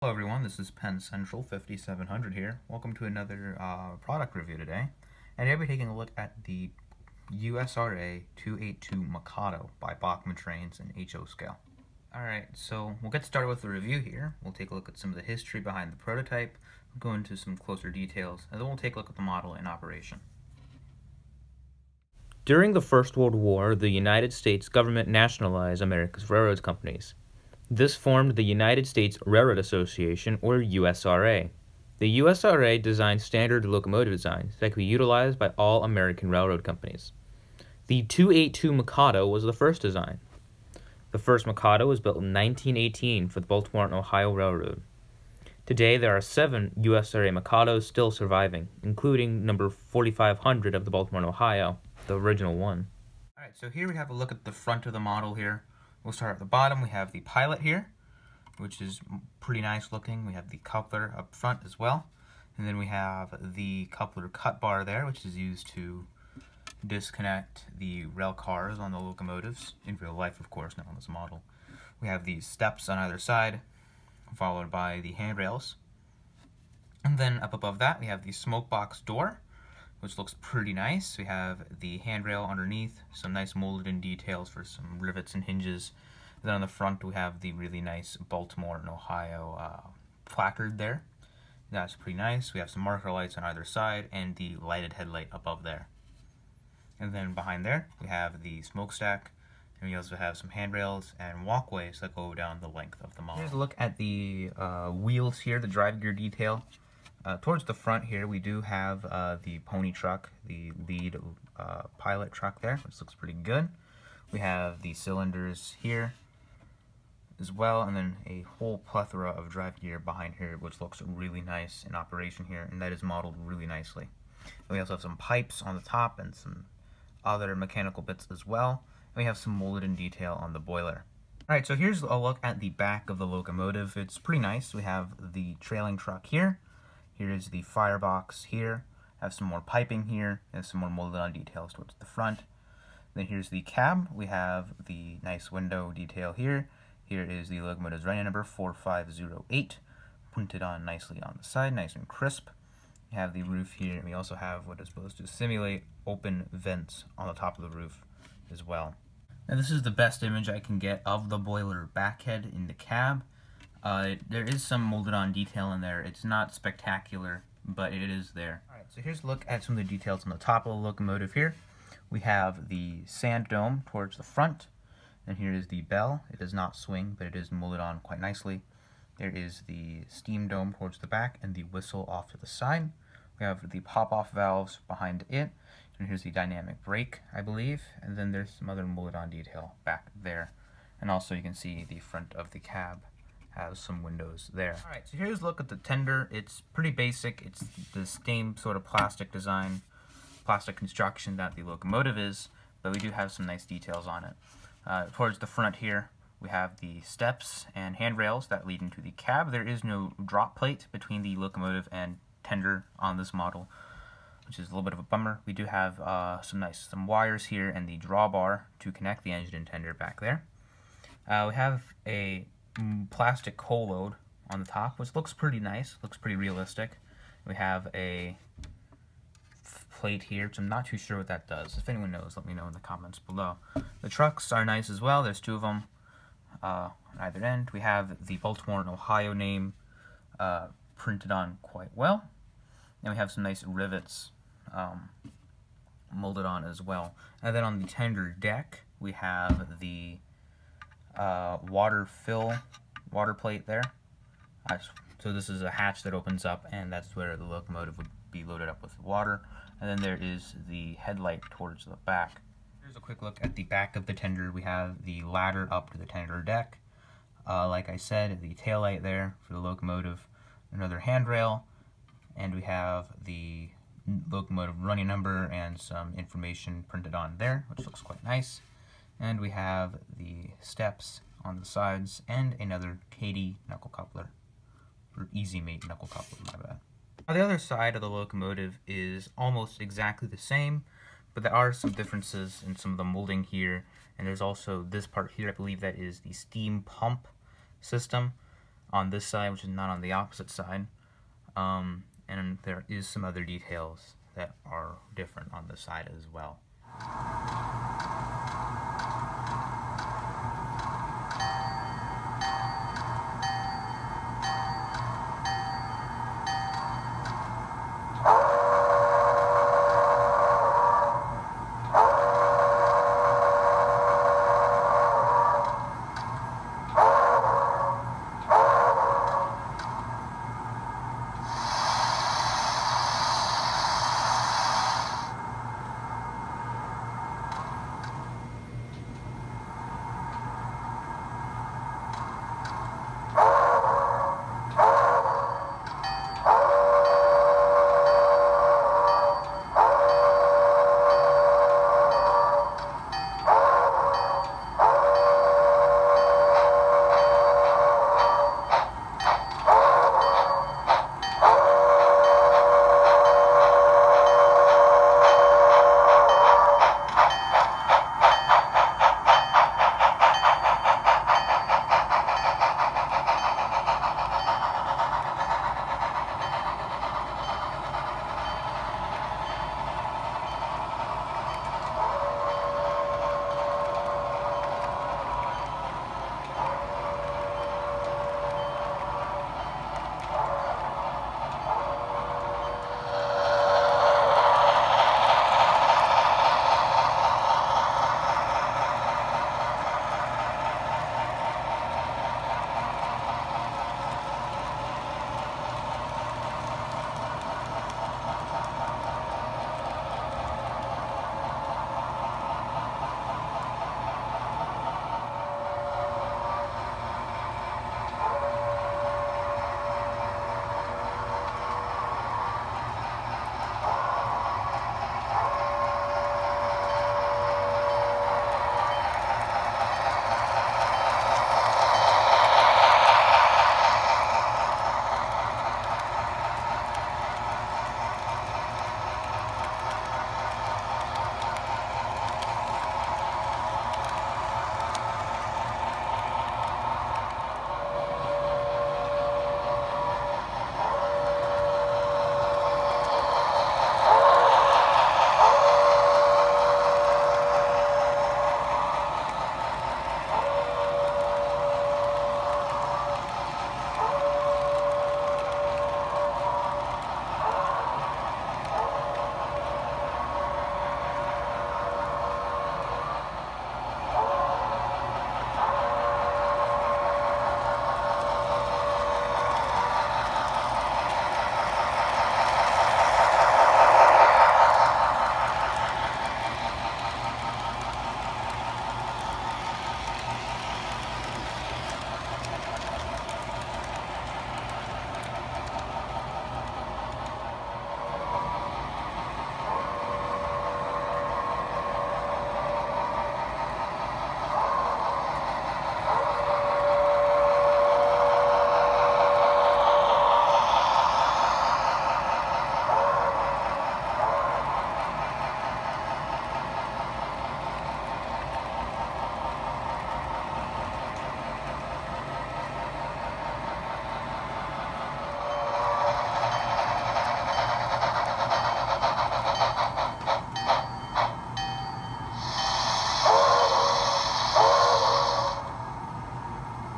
Hello everyone, this is Penn Central 5700 here. Welcome to another product review today. And today we're taking a look at the USRA 282 Mikado by Bachmann Trains and HO scale. Alright, so we'll get started with the review here. We'll take a look at some of the history behind the prototype, we'll go into some closer details, and then we'll take a look at the model in operation. During the First World War, the United States government nationalized America's railroad companies. This formed the United States Railroad Association, or USRA. The USRA designed standard locomotive designs that could be utilized by all American railroad companies. The 282 Mikado was the first design. The first Mikado was built in 1918 for the Baltimore and Ohio Railroad. Today, there are 7 USRA Mikados still surviving, including number 4500 of the Baltimore and Ohio, the original one. Alright, so here we have a look at the front of the model here. We'll start at the bottom. We have the pilot here, which is pretty nice looking. We have the coupler up front as well. And then we have the coupler cut bar there, which is used to disconnect the rail cars on the locomotives, in real life of course, not on this model. We have these steps on either side, followed by the handrails. And then up above that we have the smoke box door, which looks pretty nice. We have the handrail underneath, some nice molded in details for some rivets and hinges. And then on the front we have the really nice Baltimore and Ohio placard there. That's pretty nice. We have some marker lights on either side and the lighted headlight above there. And then behind there we have the smokestack, and we also have some handrails and walkways that go down the length of the model. Here's a look at the wheels here, the drive gear detail. Towards the front here, we do have the pony truck, the lead pilot truck there, which looks pretty good. We have the cylinders here as well, and then a whole plethora of drive gear behind here, which looks really nice in operation here, and that is modeled really nicely. And we also have some pipes on the top and some other mechanical bits as well. And we have some molded in detail on the boiler. Alright, so here's a look at the back of the locomotive. It's pretty nice. We have the trailing truck here. Here is the firebox here. Have some more piping here and some more molded on details towards the front. Then here's the cab. We have the nice window detail here. Here is the locomotive's running number 4508, printed on nicely on the side, nice and crisp. We have the roof here, and we also have what is supposed to simulate open vents on the top of the roof as well. And this is the best image I can get of the boiler backhead in the cab. There is some molded on detail in there. It's not spectacular, but it is there. Alright, so here's a look at some of the details on the top of the locomotive here. We have the sand dome towards the front, and here is the bell. It does not swing, but it is molded on quite nicely. There is the steam dome towards the back and the whistle off to the side. We have the pop-off valves behind it, and here's the dynamic brake, I believe, and then there's some other molded on detail back there. And also you can see the front of the cab has some windows there. Alright, so here's a look at the tender. It's pretty basic. It's the same sort of plastic design, plastic construction that the locomotive is, but we do have some nice details on it. Towards the front here, we have the steps and handrails that lead into the cab. There is no drop plate between the locomotive and tender on this model, which is a little bit of a bummer. We do have some wires here and the drawbar to connect the engine and tender back there. We have a plastic coal load on the top, which looks pretty nice, looks pretty realistic. We have a plate here, which I'm not too sure what that does. If anyone knows, let me know in the comments below. The trucks are nice as well. There's 2 of them on either end. We have the Baltimore and Ohio name printed on quite well, and we have some nice rivets molded on as well. And then on the tender deck, we have the water plate there. So this is a hatch that opens up, and that's where the locomotive would be loaded up with water. And then there is the headlight towards the back. Here's a quick look at the back of the tender. We have the ladder up to the tender deck. Like I said, the taillight there for the locomotive, another handrail, and we have the locomotive running number and some information printed on there, which looks quite nice. And we have the steps on the sides and another Katy knuckle coupler, or Easy Mate knuckle coupler, my bad. Now the other side of the locomotive is almost exactly the same, but there are some differences in some of the molding here, and there's also this part here. I believe that is the steam pump system. on this side, which is not on the opposite side. And there is some other details that are different on the side as well.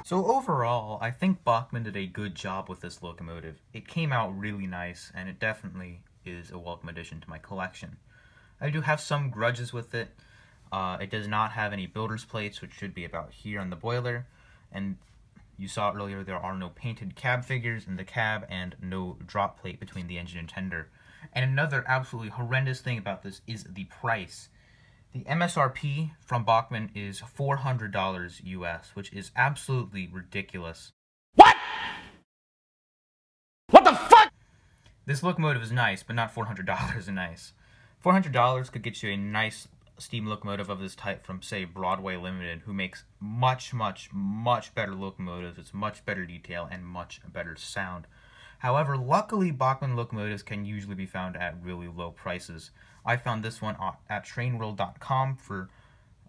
So overall, I think Bachmann did a good job with this locomotive. It came out really nice, and it definitely is a welcome addition to my collection. I do have some grudges with it. It does not have any builder's plates, which should be about here on the boiler, and you saw earlier there are no painted cab figures in the cab and no drop plate between the engine and tender. And another absolutely horrendous thing about this is the price. The MSRP from Bachmann is $400 US, which is absolutely ridiculous. What? What the fuck? This locomotive is nice, but not $400 nice. $400 could get you a nice steam locomotive of this type from, say, Broadway Limited, who makes much better locomotives. It's much better detail and much better sound. However, luckily, Bachmann locomotives can usually be found at really low prices. I found this one at trainworld.com for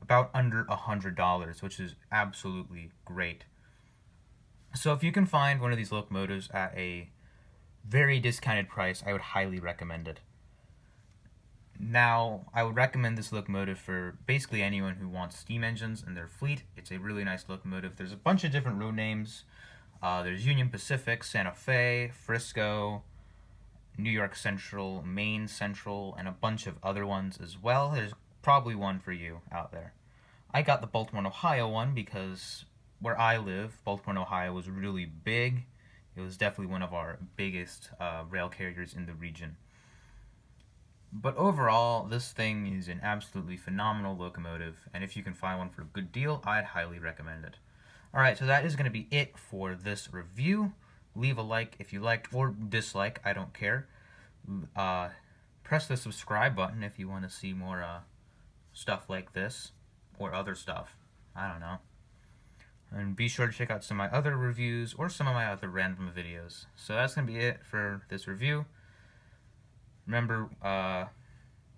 about under $100, which is absolutely great. So if you can find one of these locomotives at a very discounted price, I would highly recommend it. Now, I would recommend this locomotive for basically anyone who wants steam engines in their fleet. It's a really nice locomotive. There's a bunch of different road names. There's Union Pacific, Santa Fe, Frisco, New York Central, Maine Central, and a bunch of other ones as well. There's probably one for you out there. I got the Baltimore, Ohio one because where I live, Baltimore, Ohio was really big. It was definitely one of our biggest rail carriers in the region. But overall, this thing is an absolutely phenomenal locomotive, and if you can find one for a good deal, I'd highly recommend it. Alright, so that is going to be it for this review. Leave a like if you liked, or dislike, I don't care. Press the subscribe button if you want to see more stuff like this, or other stuff. I don't know. And be sure to check out some of my other reviews, or some of my other random videos. So that's going to be it for this review. Remember,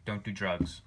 don't do drugs.